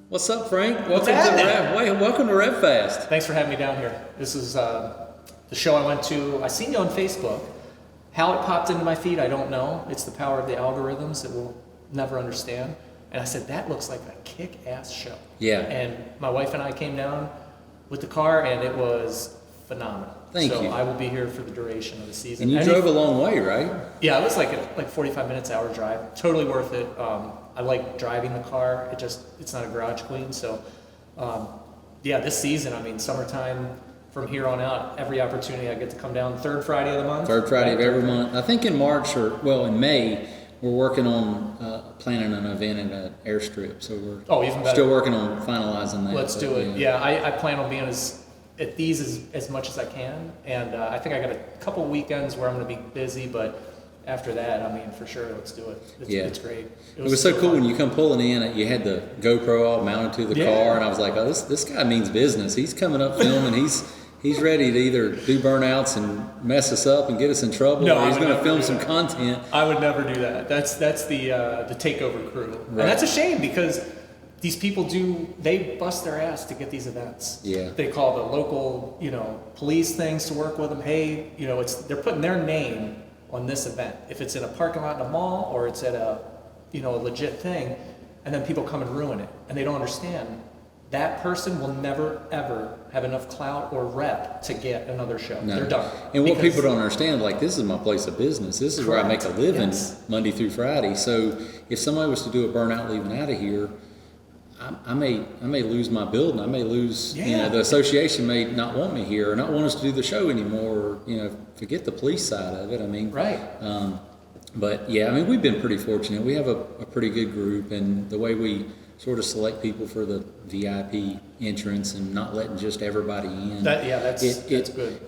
What's up, Frank? What's happening? Welcome to RevFast. Thanks for having me down here. This is the show I went to. I seen you on Facebook. How it popped into my feed, I don't know. It's the power of the algorithms that we'll never understand. And I said, that looks like a kick-ass show. Yeah. And my wife and I came down with the car, and it was phenomenal. Thank you. So I will be here for the duration of the season. And you drove a long way, right? Yeah, it was like 45 minutes, hour drive. Totally worth it. I like driving the car. It's not a garage queen. So, yeah, this season, I mean, summertime, from here on out, every opportunity I get to come down, third Friday of the month. Third Friday of every month. I think in March in May, we're working on planning an event at an airstrip. So we're even better. Still working on finalizing that. Let's do it. Yeah, I plan on being at these as much as I can. And I think I got a couple weekends where I'm going to be busy, but after that, I mean, for sure, let's do it. It's great. It was so cool when you come pulling in. You had the GoPro all mounted to the car, and I was like, "Oh, this guy means business. He's coming up filming. He's ready to either do burnouts and mess us up and get us in trouble, or he's going to film some content." I would never do that. That's the takeover crew, right. And that's a shame because these people they bust their ass to get these events. Yeah, they call the local police things to work with them. Hey, they're putting their name on this event. If it's in a parking lot in a mall or it's at a legit thing, and then people come and ruin it, and they don't understand. That person will never, ever have enough clout or rep to get another show. No. They're done. And what people don't understand, like, this is my place of business. This is where I make a living Monday through Friday. So if somebody was to do a burnout leaving out of here, I may lose my building. I may lose, the association may not want me here or not want us to do the show anymore, or, forget the police side of it. I mean, right. But yeah, I mean, we've been pretty fortunate. We have a pretty good group, and the way we sort of select people for the VIP entrance and not letting just everybody in. That's good.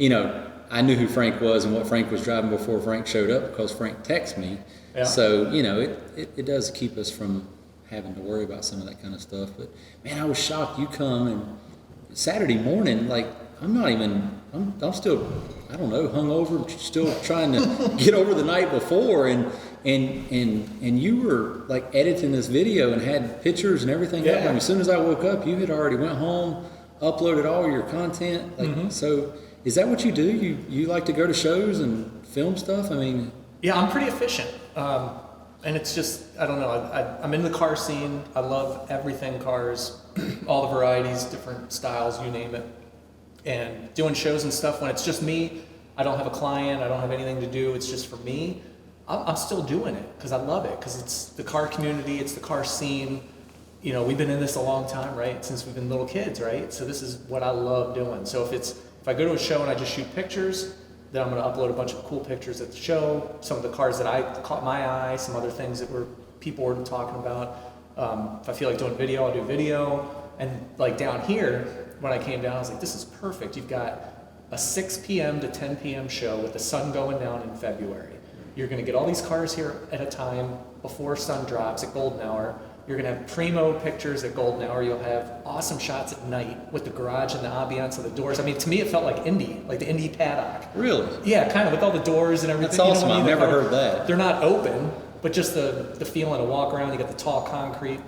I knew who Frank was and what Frank was driving before Frank showed up because Frank texted me. Yeah. So, it does keep us from having to worry about some of that kind of stuff. But man, I was shocked. You come and Saturday morning, like, I'm still, I don't know, hungover, still trying to get over the night before, and you were like editing this video and had pictures and everything up. I mean, as soon as I woke up, you had already went home, uploaded all your content. Like, So is that what you do? You like to go to shows and film stuff? I mean, yeah, I'm pretty efficient. And it's just, I don't know, I'm in the car scene. I love everything cars, all the varieties, different styles, you name it. And doing shows and stuff when it's just me, I don't have a client, I don't have anything to do, it's just for me. I'm still doing it because I love it, because it's the car community, it's the car scene. We've been in this a long time, right? Since we've been little kids, right? So this is what I love doing. So if I go to a show and I just shoot pictures, then I'm going to upload a bunch of cool pictures at the show, some of the cars that I caught my eye, some other things that people were talking about. If I feel like doing video, I'll do video. And like down here, when I came down, I was like, this is perfect. You've got a 6 p.m. to 10 p.m. show with the sun going down in February. You're going to get all these cars here at a time before sun drops at golden hour. You're going to have primo pictures at golden hour. You'll have awesome shots at night with the garage and the ambiance of the doors. I mean, to me, it felt like Indy, like the Indy paddock. Really? Yeah, kind of, with all the doors and everything. That's awesome. I've never heard that. They're not open, but just the feeling to walk around. You got the tall concrete.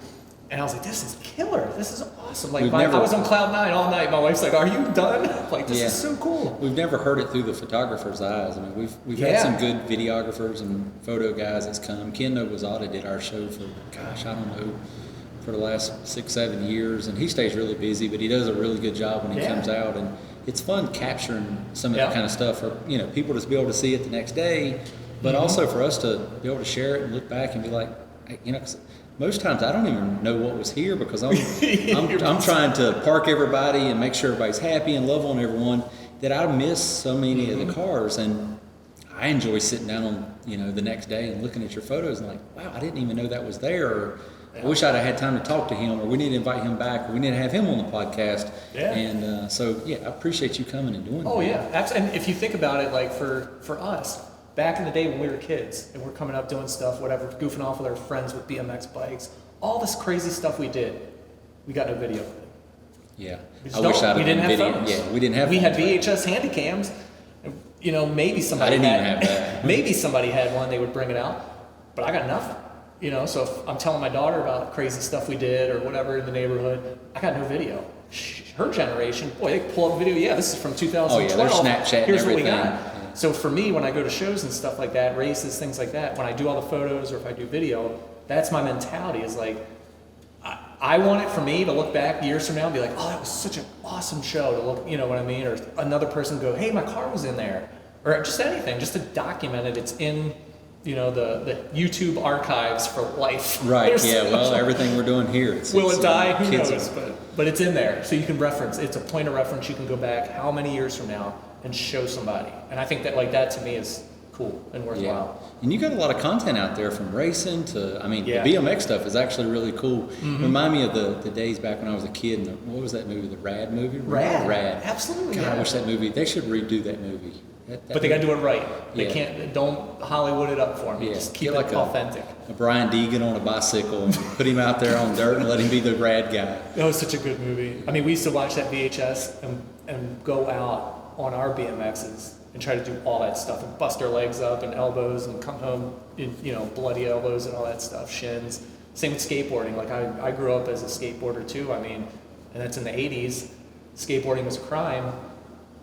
And I was like, this is killer. This is awesome. Like, I was on cloud nine all night. My wife's like, are you done? Like, this is so cool. We've never heard it through the photographer's eyes. I mean, we've had some good videographers and photo guys that's come. Ken Novosada did our show for, I don't know, for the last 6-7 years, and he stays really busy, but he does a really good job when he comes out, and it's fun capturing some of that kind of stuff for people to be able to see it the next day, but also for us to be able to share it and look back and be like, 'cause most times I don't even know what was here because I'm trying to park everybody and make sure everybody's happy and love on everyone, that I miss so many of the cars. And I enjoy sitting down on the next day and looking at your photos and like, wow, I didn't even know that was there, or I wish I'd have had time to talk to him, or we need to invite him back, or we need to have him on the podcast. And so I appreciate you coming and doing that. Oh yeah, absolutely. And if you think about it, like for us, back in the day when we were kids and we're coming up doing stuff, whatever, goofing off with our friends with BMX bikes, all this crazy stuff we did, we got no video of it. Yeah, I wish I'd have been video. Phones. Yeah, we didn't have. We had VHS handycams. Maybe somebody I didn't even have that. Maybe somebody had one, they would bring it out, but I got nothing. You know, so if I'm telling my daughter about crazy stuff we did or whatever in the neighborhood, I got no video. Her generation, boy, they pull up video. Yeah, this is from 2012. Oh yeah, there's Snapchat Here's and everything. What we got. So for me, when I go to shows and stuff like that, races, things like that, when I do all the photos or if I do video, that's my mentality is like, I want it for me to look back years from now and be like, oh, that was such an awesome show to look, you know what I mean? Or another person go, hey, my car was in there. Or just anything, just to document it. It's in, you know, the YouTube archives for life. Right, yeah, well, everything we're doing here. Will it die? Who knows? But it's in there, so you can reference. It's a point of reference. You can go back how many years from now and show somebody. And I think that like that to me is cool and worthwhile. Yeah. And you got a lot of content out there from racing to, I mean, Yeah. the BMX stuff is actually really cool. Remind me of the days back when I was a kid. And what was that movie? The Rad movie? Rad. Absolutely. God, yeah. I wish that movie, they should redo that movie. But they got to do it right. They Yeah. don't Hollywood it up for me. Yeah. Just keep Get it like authentic. A Brian Deegan on a bicycle and put him out there on dirt and let him be the rad guy. That was such a good movie. I mean, we used to watch that VHS and go out on our BMXs and try to do all that stuff and bust our legs up and elbows and come home in, you know, bloody elbows and all that stuff, shins. Same with skateboarding. Like I grew up as a skateboarder too. I mean, and that's in the 80s. Skateboarding was a crime.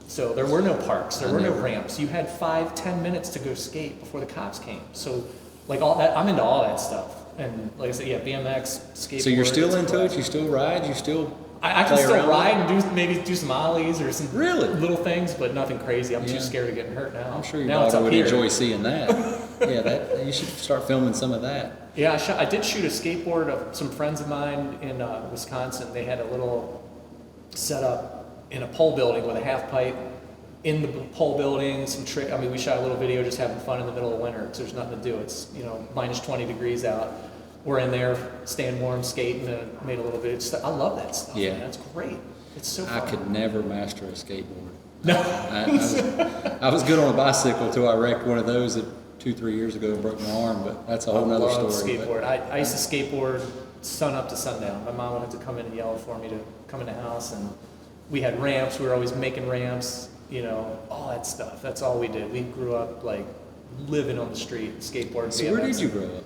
So there were no parks, there were no ramps. You had 5-10 minutes to go skate before the cops came. So like all that, I'm into all that stuff. And like I said, yeah, BMX, skateboard. So you're still into it? You still ride? You still I can play still around ride and maybe do some ollies or some Really? little things, but nothing crazy. I'm Yeah. too scared of getting hurt now. I'm sure your now it's daughter up would here. enjoy seeing that. Yeah, that you should start filming some of that. Yeah, I did shoot a skateboard of some friends of mine in Wisconsin. They had a little setup in a pole building with a half pipe in the pole building. I mean, we shot a little video just having fun in the middle of winter because there's nothing to do. It's, you know, minus 20 degrees out. We're in there staying warm, skating, and made a little bit. I love that stuff. Yeah. Man. It's great. It's so I fun. could never master a skateboard. No. I was good on a bicycle until I wrecked one of those 2-3 years ago and broke my arm, but that's a whole nother love story. Skateboard. I used to skateboard sun up to sundown. My mom wanted to come in and yell for me to come in the house, and we had ramps. We were always making ramps, you know, all that stuff. That's all we did. We grew up like living on the street, skateboarding. So where did you grow up?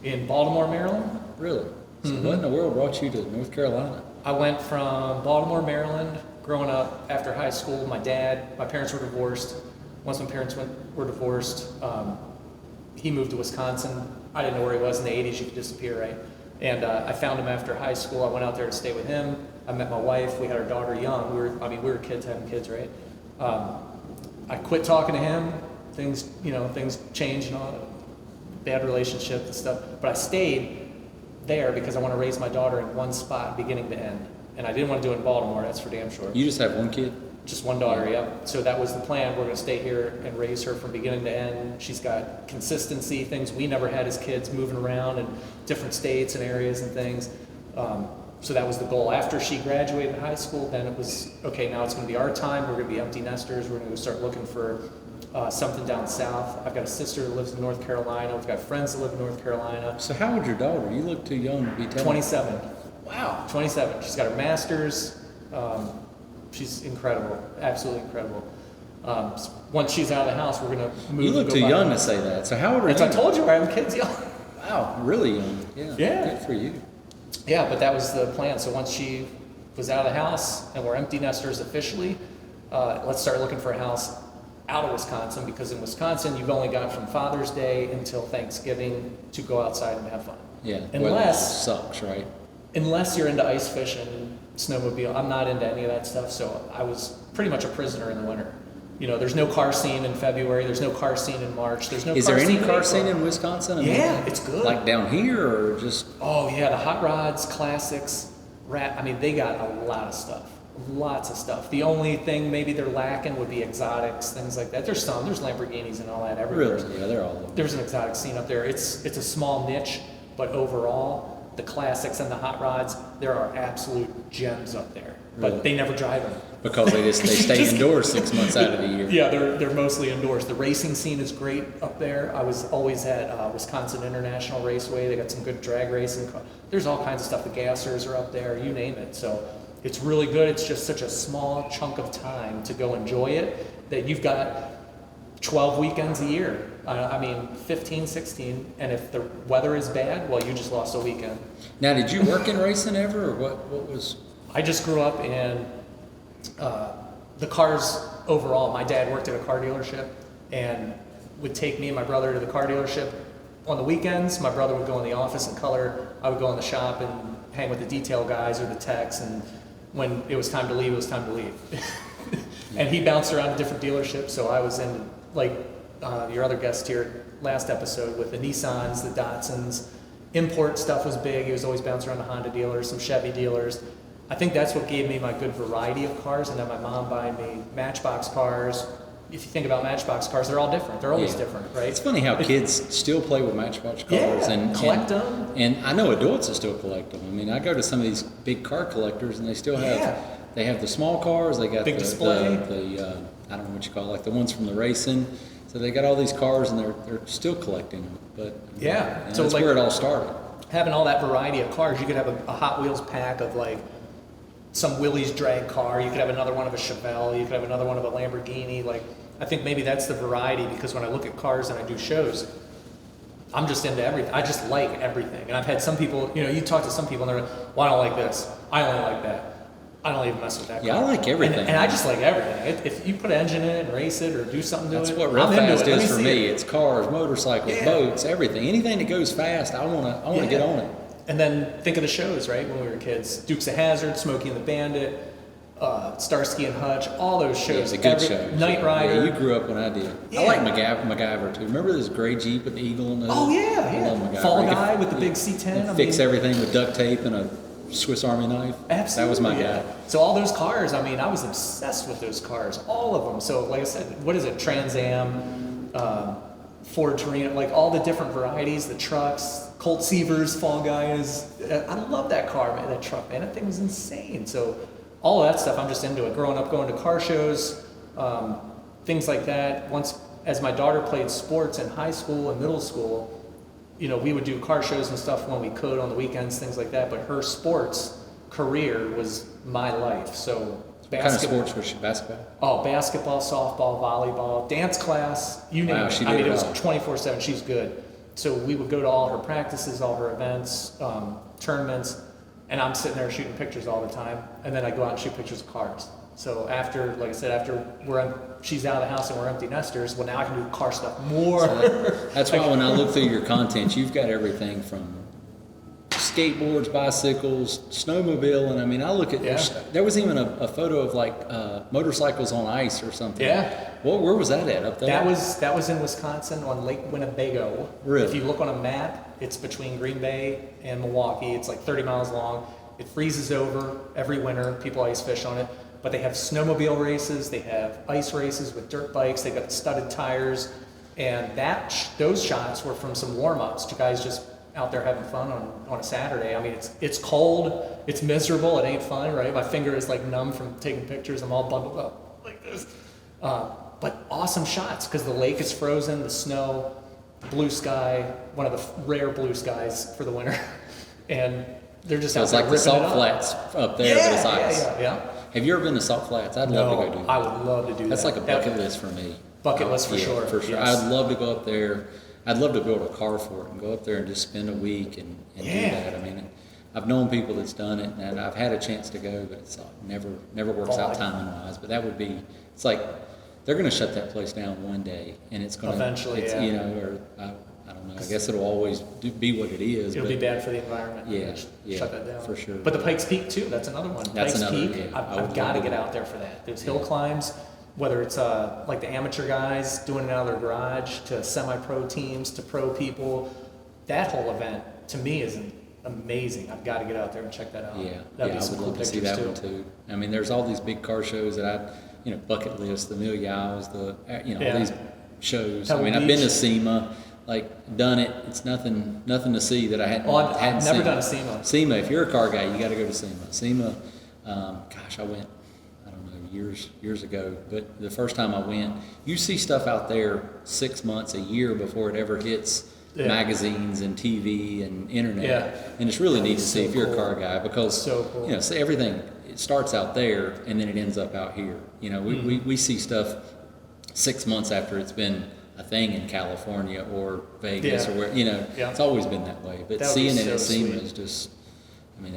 In Baltimore, Maryland. Really? So what in the world brought you to North Carolina? I went from Baltimore, Maryland, growing up after high school. My parents were divorced. Once my parents were divorced, he moved to Wisconsin. I didn't know where he was in the 80s. You could disappear, right? And I found him after high school. I went out there to stay with him. I met my wife. We had our daughter young. We were kids having kids, right? I quit talking to him. Things changed and all. Bad relationship and stuff. But I stayed there because I want to raise my daughter in one spot, beginning to end. And I didn't want to do it in Baltimore. That's for damn sure. You just have one kid? Just one daughter, yeah. So that was the plan. We're going to stay here and raise her from beginning to end. She's got consistency, things we never had as kids, moving around in different states and areas and things. So that was the goal. After she graduated high school, then it was, okay, now it's going to be our time. We're going to be empty nesters. We're going to start looking for something down south. I've got a sister that lives in North Carolina. We've got friends that live in North Carolina. So how old's your daughter? You look too young to be telling 27. Wow. 27. She's got her master's. She's incredible, absolutely incredible. Once she's out of the house, we're going to move. You look too young to say that. So how old are you? I told you, I have kids young. Wow, really young. Yeah. Good for you. Yeah, but that was the plan. So once she was out of the house and we're empty nesters officially, let's start looking for a house out of Wisconsin, because in Wisconsin, you've only got from Father's Day until Thanksgiving to go outside and have fun. Yeah. Unless sucks, right? Unless you're into ice fishing, snowmobile. I'm not into any of that stuff, so I was pretty much a prisoner in the winter. You know, there's no car scene in February. There's no car scene in March. There's no. Is there any car scene in Wisconsin? Yeah, it's good. Like down here, or just? Oh yeah, the hot rods, classics, I mean, they got a lot of stuff. Lots of stuff. The only thing maybe they're lacking would be exotics, things like that. There's Lamborghinis and all that everywhere. Really? Yeah, they're all over. There's an exotic scene up there. It's a small niche, but overall, the classics and the hot rods, there are absolute gems up there. But Really? they never drive them. Because they stay indoors 6 months out of the year. Yeah, they're mostly indoors. The racing scene is great up there. I was always at Wisconsin International Raceway. They got some good drag racing. There's all kinds of stuff. The gassers are up there, you name it. So it's really good. It's just such a small chunk of time to go enjoy it that you've got 12 weekends a year. I mean, 15, 16, and if the weather is bad, well, you just lost a weekend. Now, did you work in racing ever, or what was? I just grew up in the cars overall. My dad worked at a car dealership and would take me and my brother to the car dealership on the weekends. My brother would go in the office and color. I would go in the shop and hang with the detail guys or the techs, and when it was time to leave, it was time to leave. And he bounced around to different dealerships, so I was in, like your other guest here last episode, with the Nissans, the Datsuns. Import stuff was big. He was always bouncing around the Honda dealers, some Chevy dealers. I think that's what gave me my good variety of cars, and then my mom buying me Matchbox cars. If you think about Matchbox cars, they're all different. They're always different, right? It's funny how kids still play with Matchbox cars and collect them. And I know adults that still collect them. I mean, I go to some of these big car collectors, and they still have they have the small cars. They got big display. The I don't know what you call it, like the ones from the racing. So they got all these cars, and they're still collecting them. But so that's where it all started. Having all that variety of cars, you could have a Hot Wheels pack of like some Willys drag car. You could have another one of a Chevelle. You could have another one of a Lamborghini. Like, I think maybe that's the variety, because when I look at cars and I do shows, I'm just into everything. I just like everything. And I've had some people, you talk to some people and they're like, well, I don't like this. I only like that. I don't even mess with that car. Yeah, I like everything. And I just like everything. If you put an engine in it and race it or do something to that's it, what RevFast is for me. It. It's cars, motorcycles, boats, everything. Anything that goes fast, I want to get on it. And then think of the shows, right? When we were kids, Dukes of Hazzard, Smokey and the Bandit, Starsky and Hutch, all those shows. Yeah, the good shows. Knight Rider. Yeah, you grew up when I did. I like MacGyver too. Remember this gray Jeep with the eagle and the? Oh yeah. I love MacGyver. Fall Guy with the big C10. Fix everything with duct tape and a Swiss Army knife. Absolutely. That was my guy. So all those cars, I mean, I was obsessed with those cars, all of them. So like I said, what is it? Trans Am, Ford Torino, like all the different varieties, the trucks, Colt Seavers, Fall Guys. I love that car, man, that truck, man. That thing was insane. So all of that stuff, I'm just into it. Growing up, going to car shows, things like that. Once, as my daughter played sports in high school and middle school, we would do car shows and stuff when we could on the weekends, things like that. But her sports career was my life. So what kind of sports was she? Basketball? Oh, basketball, softball, volleyball, dance class, you name it. I mean, it was 24/7. She's good. So we would go to all her practices, all her events, tournaments, and I'm sitting there shooting pictures all the time. And then I go out and shoot pictures of cars. So after, like I said, she's out of the house and we're empty nesters, well, now I can do car stuff more. So that's why when I look through your content, you've got everything from skateboards, bicycles, snowmobile, and I mean, I look at there was even a photo of like motorcycles on ice or something. Yeah. Well, where was that at? Up there? That was in Wisconsin on Lake Winnebago. Really? If you look on a map, it's between Green Bay and Milwaukee. It's like 30 miles long. It freezes over every winter. People ice fish on it. But they have snowmobile races. They have ice races with dirt bikes. They've got studded tires. And those shots were from some warm-ups to guys just out there having fun on a Saturday. I mean, it's cold. It's miserable. It ain't fun, right? My finger is like numb from taking pictures. I'm all bundled up like this. But awesome shots because the lake is frozen, the snow, blue sky, one of the rare blue skies for the winter. And they're just it's like the salt flats up there, but it's ice. Yeah. Have you ever been to Salt Flats? I'd love to go do that. I would love to do that. That's like a bucket list for me. Bucket list for sure. For sure. Yes. I'd love to go up there. I'd love to build a car for it and go up there and just spend a week and do that. I mean, I've known people that's done it, and I've had a chance to go, but it's never works out timing-wise. But that would be, it's like, they're going to shut that place down one day, and it's going to eventually, or I don't know. I guess it'll always be what it is. It'll be bad for the environment. Shut that down for sure. But the Pikes Peak too. That's another one. That's Pikes another. Peak. Yeah, I've got to get out there for that. There's hill climbs, whether it's like the amateur guys doing it out of their garage to semi-pro teams to pro people. That whole event to me is amazing. I've got to get out there and check that out. Yeah, that'd be I some would cool love to see that too. one too. I mean, there's all these big car shows that bucket list, the Neal, all these shows. Pebble I mean, Beach. I've been to SEMA, like done it. It's nothing to see that I hadn't. I've never done a SEMA. SEMA, if you're a car guy, you got to go to SEMA. SEMA, I went, I don't know, years ago, but the first time I went, you see stuff out there 6 months, a year before it ever hits magazines and TV and internet. And it's really neat to see if you're a car guy because so everything it starts out there and then it ends up out here. We see stuff 6 months after it's been a thing in California or Vegas or where, it's always been that way. But that seeing it so at SEMA sweet. is just, I mean,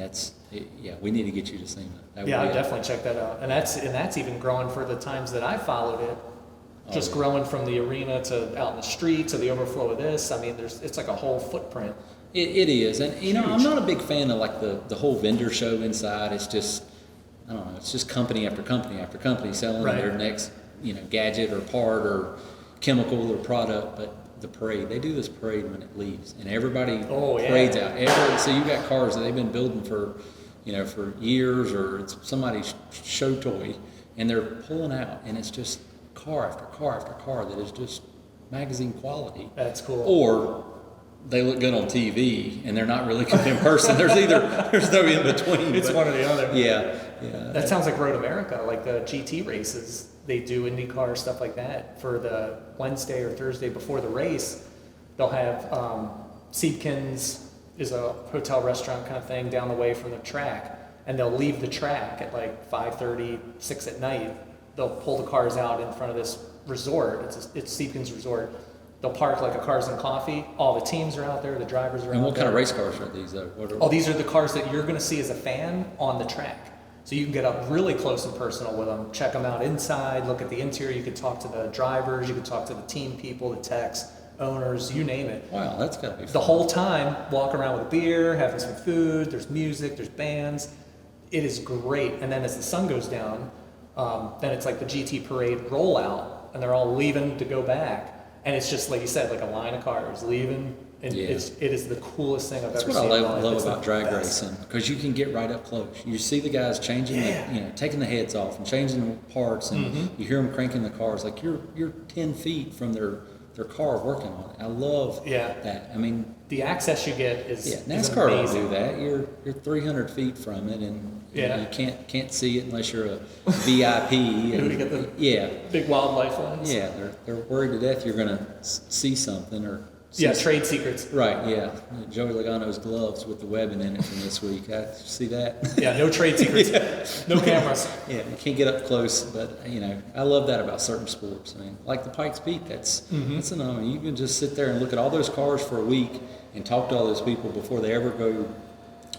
we need to get you to SEMA. I'd definitely check that out. And that's even growing for the times that I followed it. Just growing from the arena to out in the street to the overflow of this. I mean, it's like a whole footprint. It is. And, I'm not a big fan of like the whole vendor show inside. It's just, I don't know, it's just company after company after company selling their next, gadget or part or chemical or product. But the parade, they do this parade when it leaves, and everybody parades out. So you got cars that they've been building for, for years, or it's somebody's show toy, and they're pulling out, and it's just car after car after car that is just magazine quality. That's cool. Or they look good on TV and they're not really good in person. There's no in between. It's one or the other. Yeah. That sounds like Road America, like the GT races. They do IndyCar stuff like that for the Wednesday or Thursday before the race. They'll have Siebken's is a hotel restaurant kind of thing down the way from the track, and they'll leave the track at like 5:30, 6 at night. They'll pull the cars out in front of this resort. It's Siebken's resort. They'll park like a Cars and Coffee. All the teams are out there. The drivers are out there. And what kind of race cars are these, though? These are the cars that you're going to see as a fan on the track. So you can get up really close and personal with them. Check them out inside. Look at the interior. You can talk to the drivers. You can talk to the team people, the techs, owners, you name it. Wow, that's got to be fun. The whole time, walk around with a beer, having some food. There's music. There's bands. It is great. And then as the sun goes down, then it's like the GT parade rollout, and they're all leaving to go back. And it's just, like you said, like a line of cars leaving. And it is the coolest thing I've ever seen. That's what I love about drag racing, because you can get right up close. You see the guys changing, taking the heads off and changing the parts, and you hear them cranking the cars. Like you're 10 feet from their car working on it. I love that. I mean, the access you get is NASCAR is will do that. You're 300 feet from it, and you can't see it unless you're a VIP. You get the big wildlife ones. Yeah, they're worried to death you're going to see something or. Trade secrets. Right, yeah. Joey Logano's gloves with the webbing in it from this week. I see that. Yeah, no trade secrets. No cameras. Yeah, you can't get up close, but I love that about certain sports. I mean, like the Pikes Peak, that's phenomenal. You can just sit there and look at all those cars for a week and talk to all those people before they ever go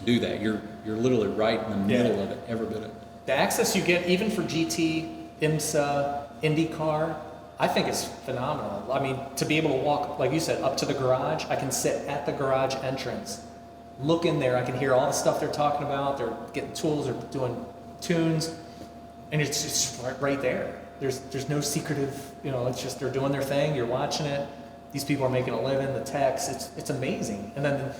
do that. You're literally right in the middle of it, every bit of it. The access you get, even for GT, IMSA, IndyCar, I think it's phenomenal. I mean, to be able to walk, like you said, up to the garage, I can sit at the garage entrance, look in there, I can hear all the stuff they're talking about, they're getting tools, they're doing tunes, and it's just right there. There's no secretive, it's just they're doing their thing, you're watching it, these people are making a living, the techs, it's amazing. And then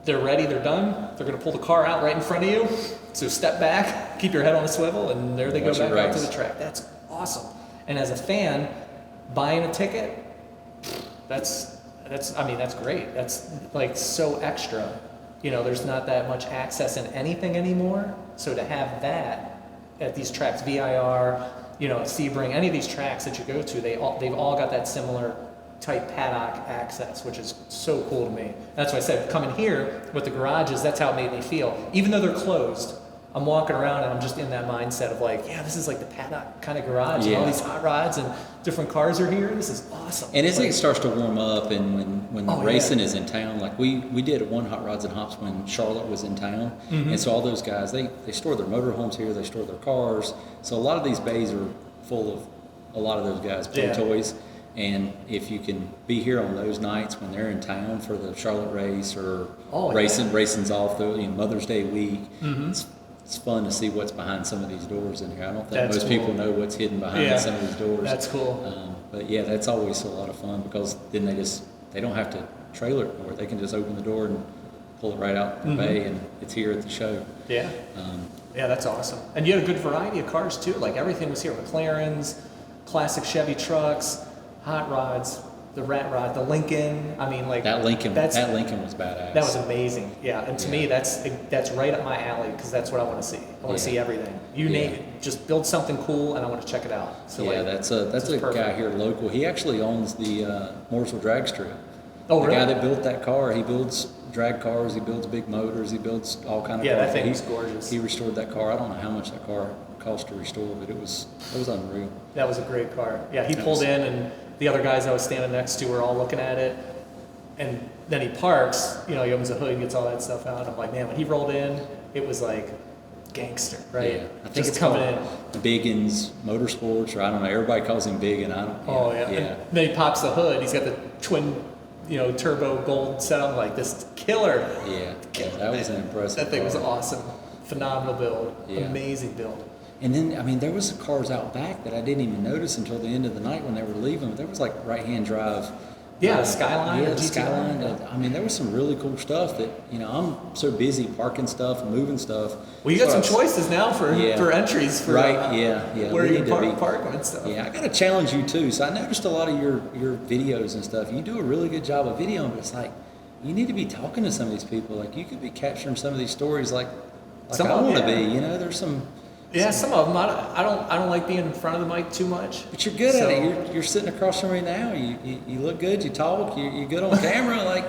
they're ready, they're done, they're gonna pull the car out right in front of you, so step back, keep your head on a swivel, and there they go back out to the track. That's awesome. And as a fan, buying a ticket, that's great. That's like so extra. There's not that much access in anything anymore. So to have that at these tracks, VIR, Sebring, any of these tracks that you go to, they've all got that similar type paddock access, which is so cool to me. That's why I said coming here with the garages, that's how it made me feel. Even though they're closed, I'm walking around and I'm just in that mindset of like, this is like the paddock kind of garage, and all these hot rods and different cars are here. This is awesome. And as it starts to warm up, and when the racing is in town, like we did one Hotrods and Hops when Charlotte was in town, and so all those guys, they store their motorhomes here, they store their cars. So a lot of these bays are full of a lot of those guys' play toys. And if you can be here on those nights when they're in town for the Charlotte race or racing's off the Mother's Day week, it's fun to see what's behind some of these doors in here. I don't think most people know what's hidden behind some of these doors. That's cool. But that's always a lot of fun, because then they don't have to trailer it anymore. They can just open the door and pull it right out the bay, and it's here at the show. Yeah. That's awesome. And you had a good variety of cars too. Like everything was here: McLarens, classic Chevy trucks, hot rods, the rat rod, the Lincoln. I mean, like that Lincoln was badass. That was amazing. Yeah, and to me, that's right up my alley, because that's what I want to see. I want to see everything. You name it, just build something cool, and I want to check it out. So that's a guy here local. He actually owns the Mooresville Drag Strip. Oh, really? The guy that built that car, he builds drag cars, he builds big motors, he builds all kind of cars. Yeah, that thing was gorgeous. He restored that car. I don't know how much that car cost to restore, but it was unreal. That was a great car. Yeah, he pulled in, and the other guys I was standing next to were all looking at it. And then he parks, he opens the hood, gets all that stuff out. I'm like, man, when he rolled in, it was like gangster, right? Yeah, I think just it's coming in. Biggins Motorsports, or I don't know. Everybody calls him Big, and I don't. Oh yeah. Yeah. And then he pops the hood. He's got the twin, turbo gold setup. I'm like, this killer. Yeah, that was an impressive. That thing car. was awesome. Phenomenal build. Yeah. Amazing build. And then, I mean, there was cars out back that I didn't even notice until the end of the night when they were leaving. There was like right-hand drive. Yeah, the Skyline. Yeah, the the Skyline. I mean, there was some really cool stuff that, I'm so busy parking stuff and moving stuff. Well, you got some choices now for entries. For, right, yeah. Where you park and stuff. Yeah, I got to challenge you too. So I noticed a lot of your videos and stuff. You do a really good job of videoing, but it's like, you need to be talking to some of these people. Like, you could be capturing some of these stories like I want to be. There's some... Yeah, some of them. I don't like being in front of the mic too much. But you're good at it. You're sitting across from me now. You look good. You talk. You're good on camera. Like,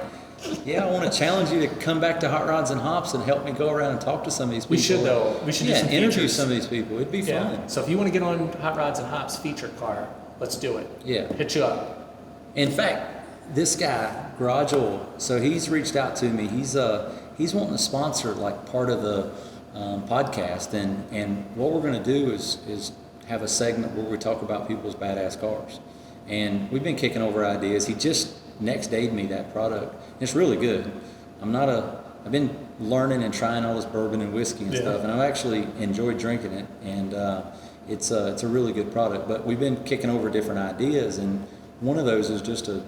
I want to challenge you to come back to Hot Rods and Hops and help me go around and talk to some of these people. We should though. We should do some interview features. some of these people. It'd be fun. So if you want to get on Hot Rods and Hops feature car, let's do it. Yeah. Hit you up. In fact, this guy Garage Oil. So he's reached out to me. He's wanting to sponsor like part of the podcast, and what we're going to do is have a segment where we talk about people's badass cars, and we've been kicking over ideas. He just next dayed me that product. It's really good. I've been learning and trying all this bourbon and whiskey and stuff, and I've actually enjoyed drinking it, and it's a really good product. But we've been kicking over different ideas, and one of those is just to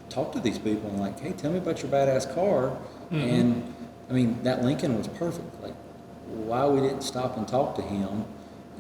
talk to these people and like, hey, tell me about your badass car. And I mean, that Lincoln was perfect. Like, why we didn't stop and talk to him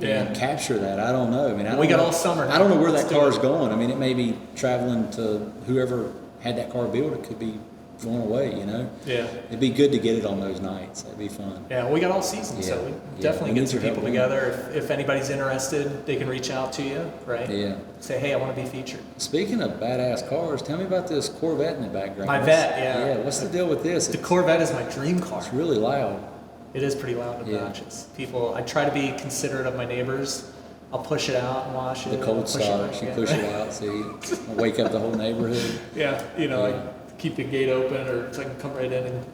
and capture that, I don't know. I mean, we got all summer. I don't know where that car's going. I mean, it may be traveling to whoever had that car built. It could be going away, Yeah. It'd be good to get it on those nights. That'd be fun. Yeah, we got all season, so we definitely get some people together. If anybody's interested, they can reach out to you, right? Yeah. Say, hey, I want to be featured. Speaking of badass cars, tell me about this Corvette in the background. My Vette, yeah. Yeah, what's the deal with this? The Corvette is my dream car. It's really loud. It is pretty loud and obnoxious. I try to be considerate of my neighbors. I'll push it out and wash it. The cold start, you push it out, so you wake up the whole neighborhood. Yeah, I keep the gate open, or so I can come right in and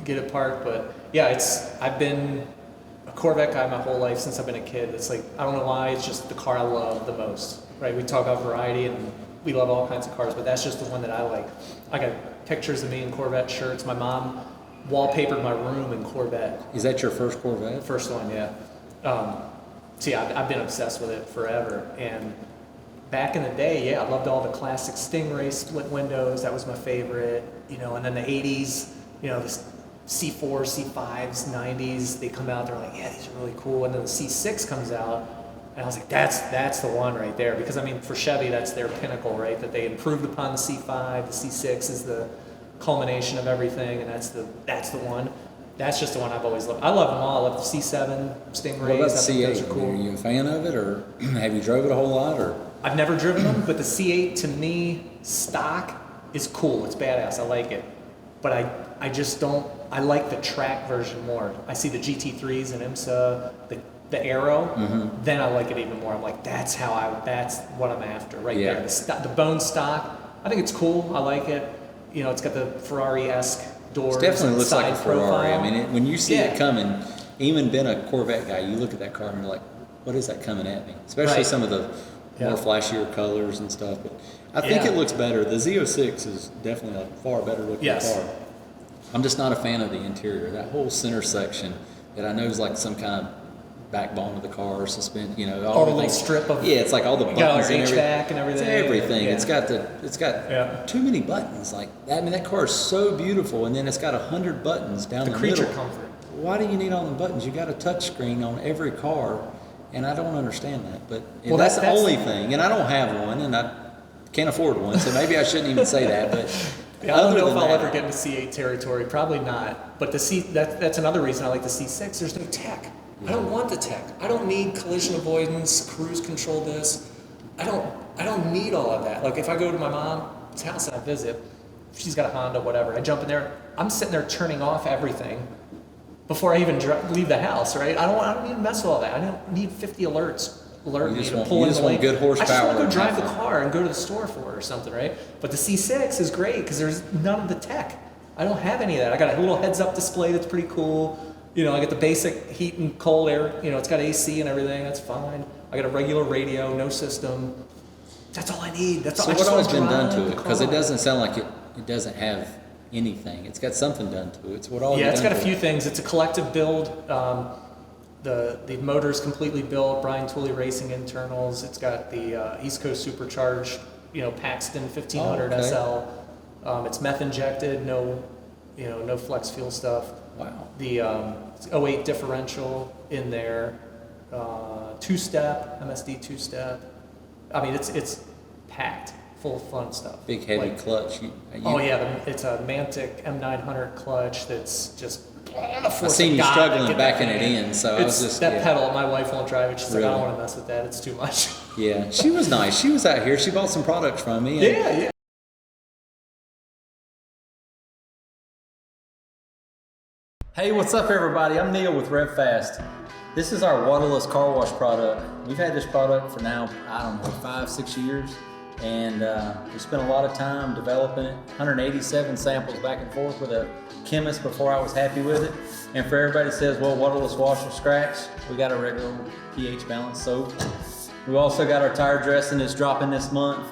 get it parked. But yeah, I've been a Corvette guy my whole life since I've been a kid. It's like, I don't know why, it's just the car I love the most, right? We talk about variety and we love all kinds of cars, but that's just the one that I like. I got pictures of me in Corvette shirts. My mom wallpapered my room in Corvette. Is that your first Corvette? First one, yeah. I've been obsessed with it forever. And back in the day, I loved all the classic Stingray split windows. That was my favorite. And then the 80s, the C4, C5s, 90s, they come out, they're like, yeah, these are really cool. And then the C6 comes out, and I was like, that's the one right there. Because, I mean, for Chevy, that's their pinnacle, right? That they improved upon the C5. The C6 is the culmination of everything, and that's the one. That's just the one I've always loved. I love them all. I love the C7, Stingrays. What about the I think those C8? are cool. Are you a fan of it, or have you drove it a whole lot? Or I've never driven them, but the C8 to me, stock is cool. It's badass. I like it. But I just don't. I like the track version more. I see the GT3s and IMSA, the Aero. Then I like it even more. I'm like, that's what I'm after right there. The bone stock. I think it's cool. I like it. It's got the Ferrari-esque doors. It definitely looks like a Ferrari. Profile. I mean, when you see it coming, even being a Corvette guy, you look at that car and you're like, what is that coming at me? Especially some of the more flashier colors and stuff. But I think it looks better. The Z06 is definitely a far better looking car. I'm just not a fan of the interior. That whole center section that I know is like some kind of backbone of the car, suspension, all the little strip of it's like all the buttons and HVAC and everything. It's everything. Yeah. It's got too many buttons. Like that. I mean, that car is so beautiful, and then it's got 100 buttons down the middle. Creature comfort. Why do you need all the buttons? You got a touch screen on every car, and I don't understand that. But that's the only thing, and I don't have one, and I can't afford one, so maybe I shouldn't even say that. But I don't know if I'll ever get into C8 territory. Probably not. But that's another reason I like the C6. There's no tech. I don't want the tech. I don't need collision avoidance, cruise control this. I don't need all of that. Like if I go to my mom's house and I visit, she's got a Honda, whatever. I jump in there. I'm sitting there turning off everything before I even leave the house, right? I don't need to mess with all that. I don't need 50 alerts alert me to want, pull in the lane. good horsepower. I just want to go drive the car and go to the store for it or something, right? But the C6 is great because there's none of the tech. I don't have any of that. I got a little heads-up display that's pretty cool. You know, I get the basic heat and cold air. You know, it's got AC and everything. That's fine. I got a regular radio, no system. That's all I need. That's all. So what all's been done to it? Because it doesn't sound like it doesn't have anything. It's got something done to it. It's what all. Yeah, it's got a few things. It's a collective build. The motor's completely built. Brian Tooley Racing internals. It's got the East Coast supercharged, you know, Paxton 1500 SL. It's meth injected. No, you know, no flex fuel stuff. Wow. The 08 differential in there. Two-step MSD two-step. I mean, it's packed full of fun stuff. Big heavy clutch. It's a Mantic M900 clutch that's just. I've seen you struggling backing it in, so I was just that pedal. My wife won't drive it. She's like, I don't want to mess with that. It's too much. Yeah, she was nice. She was out here. She bought some products from me. Yeah. Hey, what's up, everybody? I'm Neal with RevFast. This is our waterless car wash product. We've had this product for now, I don't know, 5-6 years. And we spent a lot of time developing it. 187 samples back and forth with a chemist before I was happy with it. And for everybody that says, well, waterless wash or scratch, we got a regular pH balance soap. We also got our tire dressing that's dropping this month.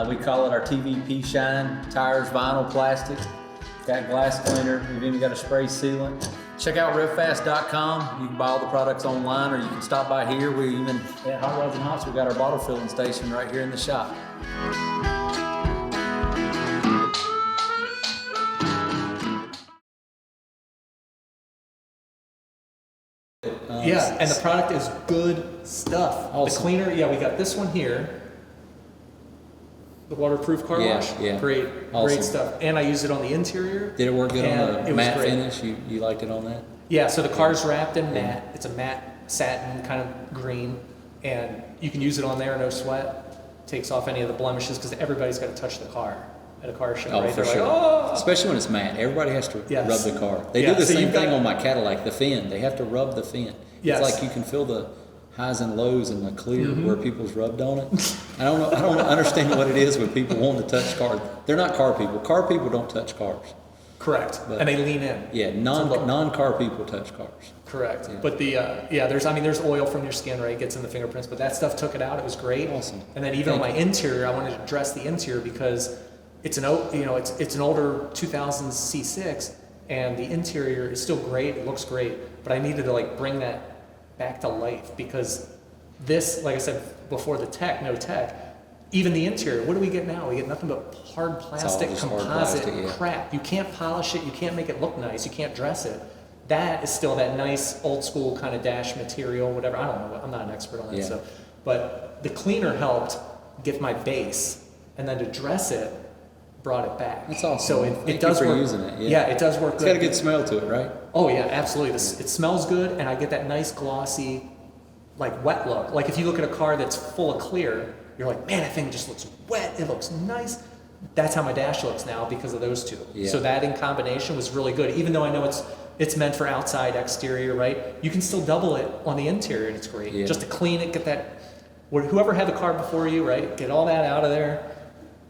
We call it our TVP Shine. Tires, vinyl, plastic. Got glass cleaner. We've even got a spray sealant. Check out RevFast.com. You can buy all the products online, or you can stop by here. We even at Hotrods and Hops, we got our bottle filling station right here in the shop. And the product is good stuff. Awesome. The cleaner, we got this one here. The waterproof car wash. Yeah. Great stuff. And I used it on the interior. Did it work good on the matte finish? You liked it on that? Yeah, so the car's wrapped in matte. It's a matte satin kind of green. And you can use it on there, no sweat. Takes off any of the blemishes because everybody's got to touch the car at a car show, right? For sure. Like, especially when it's matte. Everybody has to rub the car. They do the same thing on my Cadillac, the fin. They have to rub the fin. Yes. It's like you can feel the highs and lows in the clear where people's rubbed on it. I don't understand what it is with people wanting to touch cars. They're not car people. Car people don't touch cars. Correct. But, and they lean in. Yeah, non-car people touch cars. Correct. Yeah. But there's oil from your skin, right? It gets in the fingerprints, but that stuff took it out. It was great. Awesome. And then even on my interior, I wanted to dress the interior because it's an older 2000 C6 and the interior is still great. It looks great, but I needed to bring that back to life because this, like I said before, the tech, no tech, even the interior, what do we get now? We get nothing but hard plastic, composite crap. You can't polish it. You can't make it look nice. You can't dress it. That is still that nice old school kind of dash material, whatever. I don't know. I'm not an expert on that stuff. But the cleaner helped get my base, and then to dress it brought it back. That's awesome. So it does work. Using it. Yeah, it does work. It's got a good smell to it, right? Oh yeah, absolutely. It smells good, and I get that nice glossy, wet look. Like if you look at a car that's full of clear, you're like, man, that thing just looks wet. It looks nice. That's how my dash looks now because of those two. Yeah. So that in combination was really good. Even though I know it's meant for outside, exterior, right? You can still double it on the interior, and it's great. Yeah. Just to clean it, get that. Whoever had the car before you, right? Get all that out of there.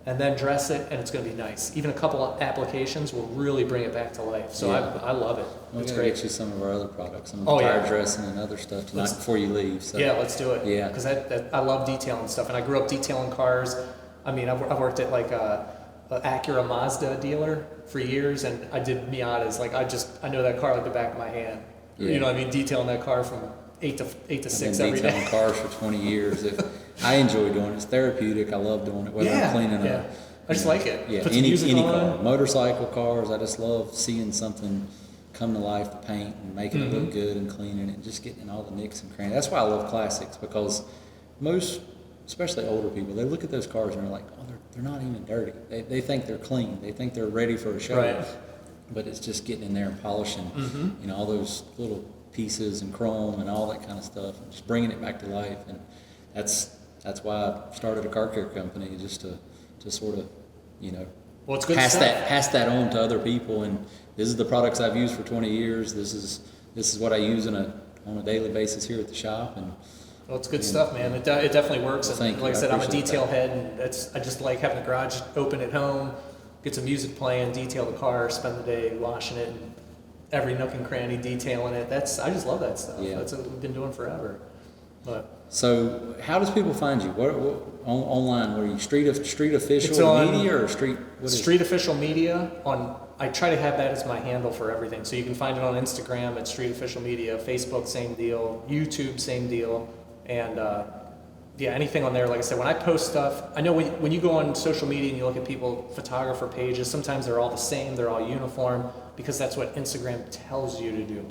And then dress it, and it's going to be nice. Even a couple of applications will really bring it back to life. So I love it. It's great. Get you some of our other products, some tire dressing and other stuff tonight before you leave. So. Yeah, let's do it. Yeah, because I love detailing stuff, and I grew up detailing cars. I mean, I've worked at an Acura Mazda dealer for years, and I did Miatas. I know that car like the back of my hand. Yeah. You know what I mean? Detailing that car from 8 to 6 every day. I've been detailing cars for 20 years. I enjoy doing it. It's therapeutic. I love doing it. Whether I'm cleaning up. I just like it. Yeah, any car. Motorcycle cars. I just love seeing something come to life, the paint, and making it look good and cleaning it, and just getting all the nicks and crannies. That's why I love classics, because most, especially older people, they look at those cars and they're like, oh, they're not even dirty. They think they're clean. They think they're ready for a show. Right. But it's just getting in there and polishing, all those little pieces and chrome and all that kind of stuff, and just bringing it back to life. And that's why I started a car care company, just to sort of, well, it's good pass that on to other people. And this is the products I've used for 20 years. This is what I use on a daily basis here at the shop. And Well, it's good stuff, man. It definitely works. Well, And like I said, I'm a detail head, and I just like having the garage open at home, get some music playing, detail the car, spend the day washing it, and every nook and cranny detailing it. I just love that stuff. Yeah. That's what we've been doing forever. But so, how does people find you? What online? What are you? Street official It's on media or street? What is Street Official Media. I try to have that as my handle for everything. So you can find it on Instagram at Street Official Media, Facebook, same deal, YouTube, same deal, and anything on there. Like I said, when I post stuff, I know when you go on social media and you look at photographer pages, sometimes they're all the same, they're all uniform, because that's what Instagram tells you to do.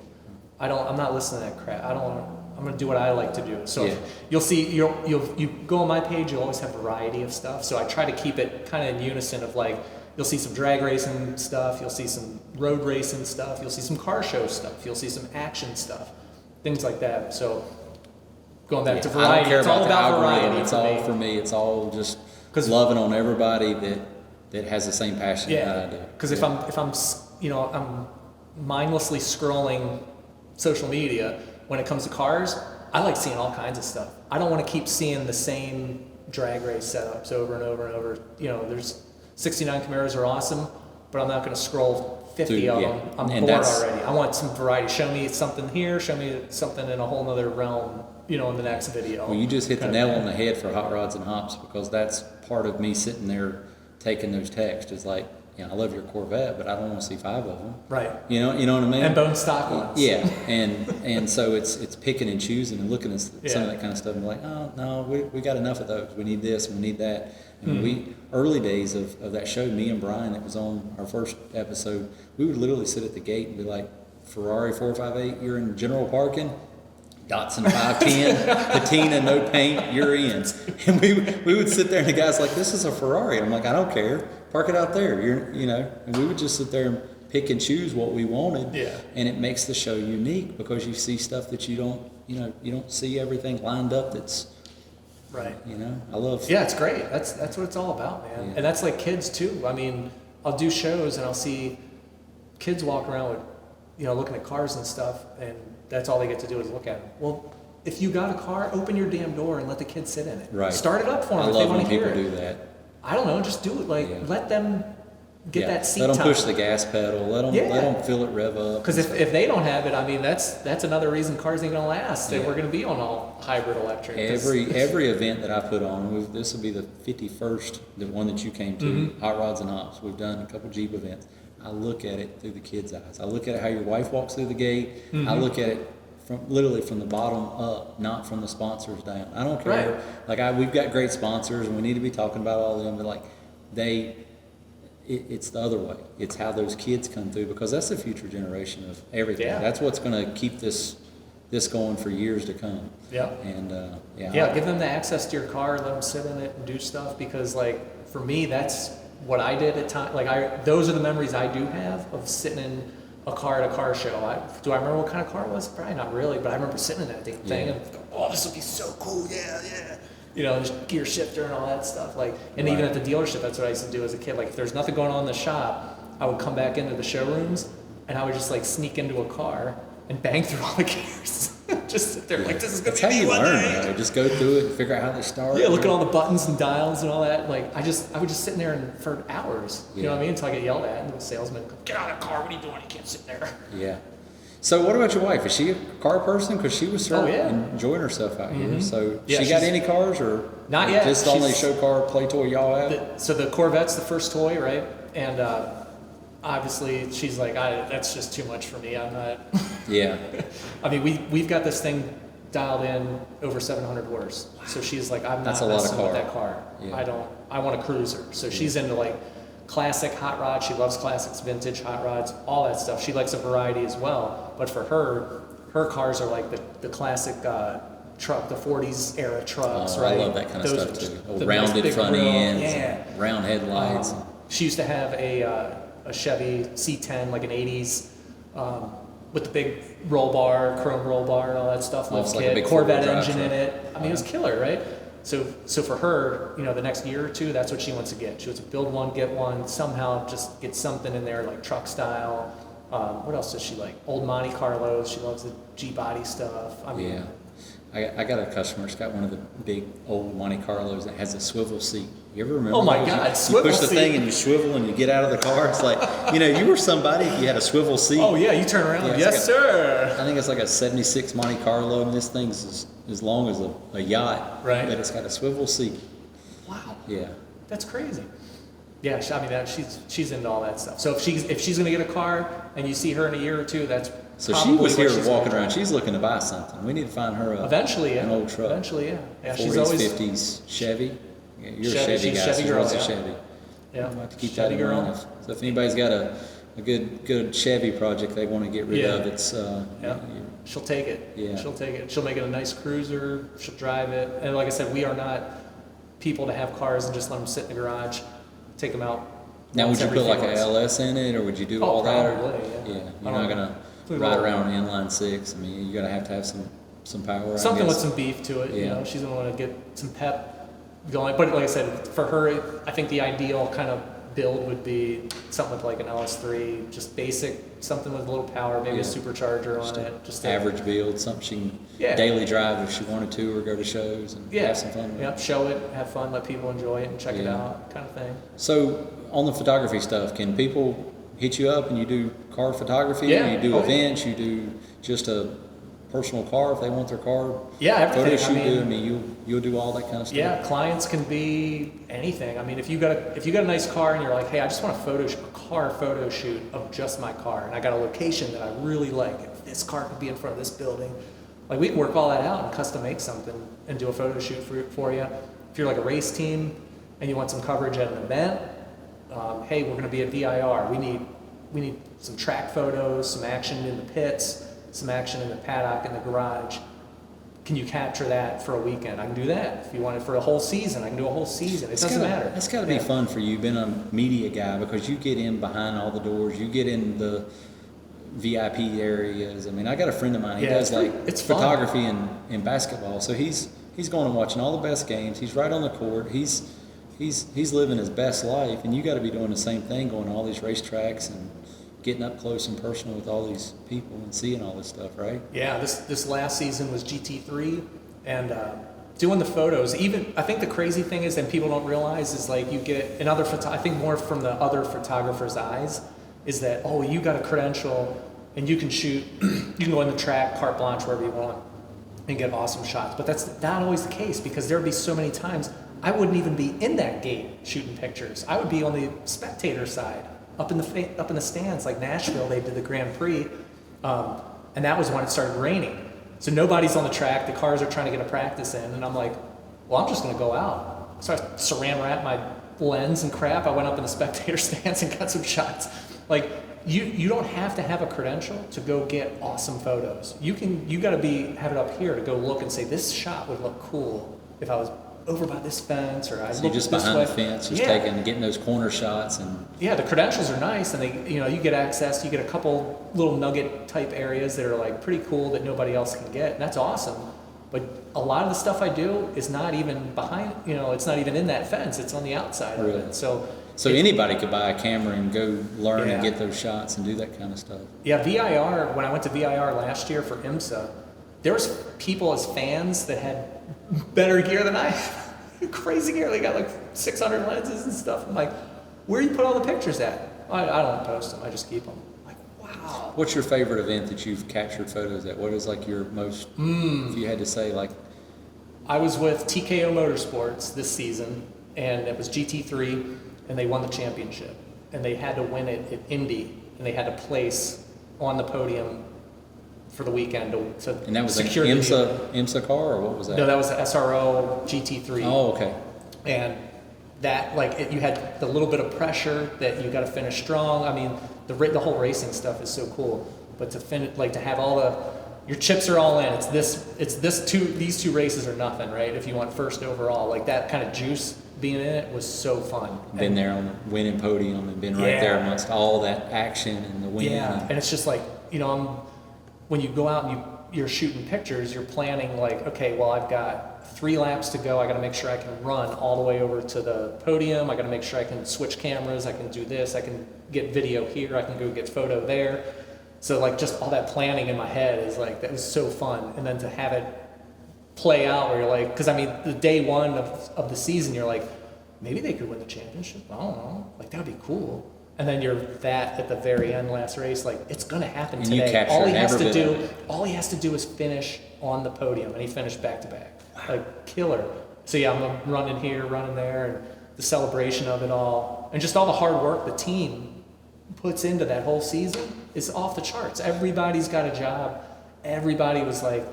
I'm not listening to that crap. I'm gonna do what I like to do. So you'll see, you go on my page, you'll always have variety of stuff. So I try to keep it kind of in unison of like, you'll see some drag racing stuff, you'll see some road racing stuff, you'll see some car show stuff, you'll see some action stuff, things like that. So going back to variety, I don't care it's about all the about algorithm. variety. It's all for me. It's all just loving on everybody that has the same passion that I do. Because if I'm mindlessly scrolling social media, when it comes to cars, I like seeing all kinds of stuff. I don't want to keep seeing the same drag race setups over and over and over. There's 69 Camaros are awesome, but I'm not going to scroll 50 of them. I'm bored already. I want some variety. Show me something here. Show me something in a whole nother realm, in the next video. Well, you just hit the nail on the head for Hotrods and Hops, because that's part of me sitting there taking those texts. Is like, I love your Corvette, but I don't want to see 5 of them. Right. You know what I mean? And bone stock ones. Yeah, and so it's picking and choosing and looking at some of that kind of stuff and like, oh no, we got enough of those. We need this, we need that. And early days of that show, me and Brian, that was on our first episode, we would literally sit at the gate and be like, Ferrari 458, you're in general parking. Datsun 510, patina, no paint, you're in. And we would sit there and the guy's like, this is a Ferrari. I'm like, I don't care. Park it out there. And we would just sit there and pick and choose what we wanted. Yeah. And it makes the show unique because you see stuff that you don't see everything lined up that's right. I love. Yeah, it's great. That's what it's all about, man. Yeah. And that's like kids too. I mean, I'll do shows and I'll see kids walk around with, looking at cars and stuff, and that's all they get to do is look at them. Well, if you got a car, open your damn door and let the kids sit in it. Right. Start it up for them if they want to hear it. I love when people do that. I don't know, just do it. Let them get that seat time. Let them push the gas pedal. Let them feel it rev up. Because if they don't have it, I mean, that's another reason cars ain't gonna last. Yeah. We're gonna be on all hybrid electric. Every event that I put on, this will be the 51st, the one that you came to, Hotrods and Hops. We've done a couple Jeep events. I look at it through the kids' eyes. I look at it how your wife walks through the gate. I look at it literally from the bottom up, not from the sponsors down. I don't care. Right. We've got great sponsors, and we need to be talking about all of them. But it's the other way. It's how those kids come through, because that's the future generation of everything. Yeah. That's what's going to keep this going for years to come. Yeah. And give them the access to your car, let them sit in it and do stuff, because for me, that's what I did at time. Those are the memories I do have of sitting in a car at a car show. Do I remember what kind of car it was? Probably not really, but I remember sitting in that thing and oh, this would be so cool. Yeah. Just gear shifter and all that stuff. Even at the dealership, that's what I used to do as a kid. If there's nothing going on in the shop, I would come back into the showrooms and I would just sneak into a car and bang through all the gears. Just sit there this is going to be how you learn. Just go through it and figure out how they start. Yeah, look at all the buttons and dials and all that. I would just sit in there for hours. You know what I mean? Until I get yelled at and the salesman go, get out of the car. What are you doing? You can't sit there. Yeah. So what about your wife? Is she a car person? Because she was enjoying herself out here. So she got any cars or not yet? Just the only show car play toy y'all have? So the Corvette's the first toy, right? And obviously she's like, that's just too much for me. I'm not. Yeah. I mean, we've got this thing dialed in over 700 horse. So she's like, I'm not messing with that car. Yeah. I want a cruiser. So she's into classic hot rods. She loves classics, vintage hot rods, all that stuff. She likes a variety as well. But for her cars are the classic truck, the 40s era trucks, right? I love that kind of stuff too. Rounded front ends, round headlights. She used to have a Chevy C10, an 80s, with the big roll bar, chrome roll bar, and all that stuff. Looks like a big Corvette engine in it. I mean, it was killer, right? So for her, the next year or two, that's what she wants to get. She wants to build one, get one, somehow just get something in there truck style. What else does she like? Old Monte Carlos. She loves the G-body stuff. I mean, I got a customer that's got one of the big old Monte Carlos that has a swivel seat. You ever remember? Oh my those? God, you swivel push the seat. thing and you swivel and you get out of the car. It's like, you were somebody if you had a swivel seat. Oh yeah, you turn around. Yeah, Yes, like sir. I think it's like a 76 Monte Carlo, and this thing's as long as a yacht. Right. But it's got a swivel seat. Wow. Yeah. That's crazy. Yeah, I mean, she's into all that stuff. So if she's gonna get a car and you see her in a year or two, that's So probably she was what here she's walking gonna around. She's looking to buy something. We need to find her eventually, yeah. an old truck. Eventually, yeah. Yeah, 40s, she's always 50s Chevy. Yeah, you're Chevy, a Chevy she's guy. Chevy She girl, runs a yeah. Chevy. Yeah. I'll have to keep Chevy that in girl. mind. So if anybody's got a good Chevy project they want to get rid Yeah. of, it's She'll take it. Yeah. She'll take it. She'll make it a nice cruiser. She'll drive it. And like I said, we are not people to have cars and just let them sit in the garage, take them out. Now, would once you every put few like months. a LS in it, or would you do Oh, all that? probably, yeah. You're I not don't gonna know. ride around an inline six. I mean, you gotta have to have some power. Something I with guess. some beef to it. You Yeah. know, she's gonna want to get some pep going. But like I said, for her, I think the ideal kind of build would be something with like an LS3, just basic, something with a little power, maybe Yeah. a supercharger Just on a it. Just average build, something she can Yeah. daily drive if she wanted to, or go to shows and Yeah. have some fun with. Yep. Show it, have fun, let people enjoy it and check it Yeah. out, kind of thing. So on the photography stuff, can people hit you up and you do car photography? Yeah. You do Oh, yeah. events. You do just a personal car if they want their car. Yeah, everything. Photo shoot. I mean, you'll do all that kind of stuff. Yeah, clients can be anything. I mean, if you got a nice car and you're like, hey, I just want a car photo shoot of just my car, and I got a location that I really like. If this car could be in front of this building, like we can work all that out and custom make something and do a photo shoot for you. If you're like a race team and you want some coverage at an event, hey, we're going to be at VIR. We need some track photos, some action in the pits, some action in the paddock, in the garage. Can you capture that for a weekend? I can do that. If you want it for a whole season, I can do a whole season. It doesn't matter. It's got to be Yeah. fun for you, being a media guy, because you get in behind all the doors. You get in the VIP areas. I mean, I got a friend of mine. He Yeah, does like it's fun. photography and basketball. So he's going and watching all the best games. He's right on the court. He's living his best life, and you got to be doing the same thing, going to all these racetracks and getting up close and personal with all these people and seeing all this stuff, right? Yeah, this last season was GT3, and doing the photos. Even I think the crazy thing is, and people don't realize, is like you get another I think more from the other photographer's eyes, is that you got a credential and you can shoot, you can go in the track, carte blanche, wherever you want, and get awesome shots. But that's not always the case, because there'd be so many times I wouldn't even be in that gate shooting pictures. I would be on the spectator side, up in the stands, like Nashville. They did the Grand Prix, and that was when it started raining. So nobody's on the track. The cars are trying to get a practice in, and I'm like, well, I'm just gonna go out. So I saran wrapped my lens and crap. I went up in the spectator stands and got some shots. Like you don't have to have a credential to go get awesome photos. You got to have it up here to go look and say, this shot would look cool if I was over by this fence, or I So looked you're just this behind way. the fence, just Yeah. getting those corner shots, and Yeah, the credentials are nice, and you get access. You get a couple little nugget type areas that are like pretty cool that nobody else can get, and that's awesome. But a lot of the stuff I do is not even behind. It's not even in that fence. It's on the outside Really? of it. So anybody could buy a camera and go learn and Yeah. get those shots and do that kind of stuff. yeah, VIR. When I went to VIR last year for IMSA, there was people as fans that had better gear than I have. Crazy gear. They got like 600 lenses and stuff. I'm like, where do you put all the pictures at? I don't post them. I just keep them. I'm like, wow. What's your favorite event that you've captured photos at? What is like your most, if you had to say, like, I was with TKO Motorsports this season, and it was GT3, and they won the championship. And they had to win it at Indy, and they had to place on the podium for the weekend to and that was an secure the deal. IMSA car, or what was that? No, that was the SRO GT3. Oh, okay. And that, you had the little bit of pressure that you got to finish strong. I mean, the whole racing stuff is so cool. But to finish, to have your chips are all in. These two races are nothing, right? If you want first overall, that kind of juice being in it was so fun. Been there on the winning podium and been right there amongst all that action and the win. Yeah, and it's just when you go out and you're shooting pictures, you're planning okay, well, I've got 3 laps to go. I got to make sure I can run all the way over to the podium. I got to make sure I can switch cameras. I can do this. I can get video here. I can go get photo there. So just all that planning in my head is that was so fun. And then to have it play out where you're like, because I mean, the day one of the season, you're like, maybe they could win the championship. I don't know. Like, that would be cool. And then you're that at the very end, last race, like, it's going to happen today. You capture All he has to do is finish on the podium, and he finished back to back. Like, killer. So yeah, I'm running here, running there, and the celebration of it all, and just all the hard work the team puts into that whole season is off the charts. Everybody's got a job. Everybody was like,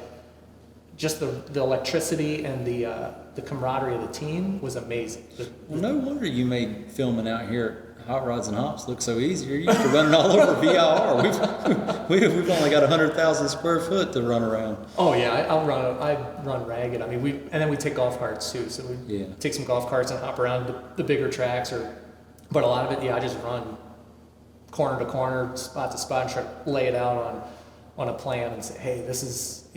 just the electricity and the camaraderie of the team was amazing. Well, no wonder you made filming out here at Hotrods and Hops look so easy. You're used to running all over VIR. We've only got 100,000 square foot to run around. Oh yeah, I run ragged. I mean, and then we take golf carts too. So we take some golf carts and hop around the bigger tracks, but a lot of it, I just run corner to corner, spot to spot, and try to lay it out on a plan and say, hey, this is,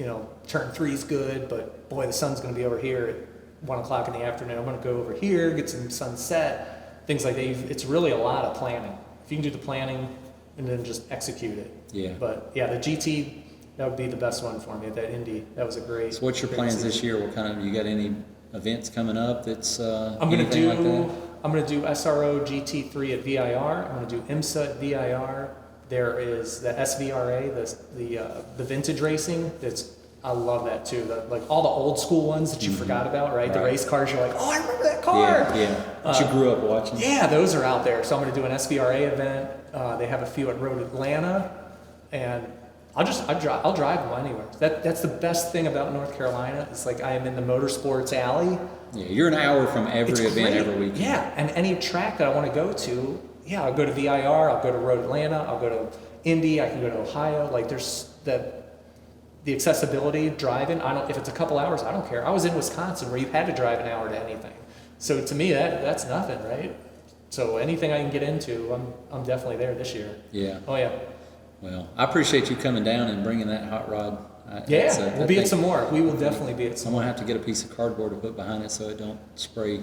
turn 3 is good, but boy, the sun's going to be over here at 1 o'clock in the afternoon. I'm going to go over here, get some sunset, things like that. It's really a lot of planning. If you can do the planning and then just execute it. Yeah. But yeah, the GT, that would be the best one for me. That Indy, that was a great. So what's your plans season. this year? You got any events coming up that's I'm going to do SRO GT3 at VIR. I'm going to do IMSA at VIR. There is the SVRA, the vintage racing. I love that too. Like all the old school ones that you forgot about, right? The race cars, you're like, oh, I remember that car. Yeah. That you grew up watching. Yeah, those are out there. So I'm going to do an SVRA event. They have a few at Road Atlanta, and I'll drive them anywhere. That's the best thing about North Carolina. It's like I am in the motorsports alley. Yeah, you're an hour from every event every weekend. Yeah, and any track that I want to go to, I'll go to VIR, I'll go to Road Atlanta, I'll go to Indy, I can go to Ohio. Like there's the accessibility driving. If it's a couple hours, I don't care. I was in Wisconsin where you had to drive an hour to anything. So to me, that's nothing, right? So anything I can get into, I'm definitely there this year. Yeah. Oh yeah. Well, I appreciate you coming down and bringing that hot rod. We'll be at some more. We will definitely be at some more. I'm going to have to get a piece of cardboard to put behind it so it don't spray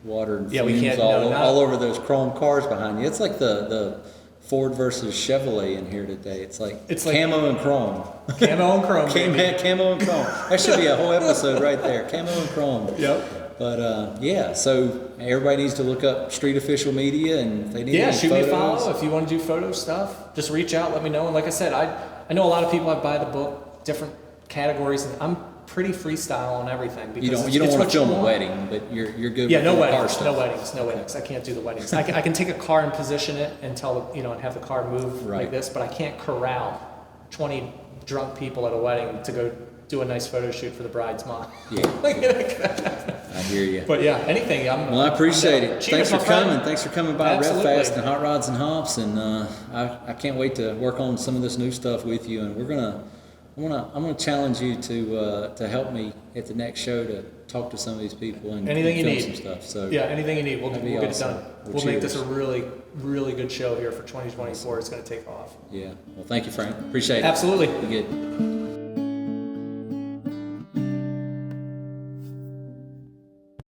water and we fumes can't, all over those chrome cars behind you. It's like the Ford versus Chevrolet in here today. It's like camo and chrome. Camo and chrome. Camo and chrome. That should be a whole episode right there. Camo and chrome. Yep. But so everybody needs to look up Street Official Media, and if they need any shoot photos. me a follow. If you want to do photo stuff, just reach out, let me know. And like I said, I know a lot of people that buy the book, different categories, and I'm pretty freestyle on everything. Because you don't want to film a wedding, but you're good. Yeah, with no the weddings, car stuff. no weddings. I can't do the weddings. I can take a car and position it and and have the car move like this, but I can't corral 20 drunk people at a wedding to go do a nice photo shoot for the bride's mom. Yeah. I hear you. But yeah, anything. Well, I appreciate it. Thanks for coming. Thanks for coming by RevFast and Hot Rods and Hops, and I can't wait to work on some of this new stuff with you. And I'm gonna challenge you to help me at the next show to talk to some of these people and anything film you need. some stuff. So yeah, anything you need, we'll get it awesome. done. We'll make this a really, really good show here for 2024. It's going to take off. Yeah. Well, thank you, Frank. Appreciate it. Absolutely. Be good.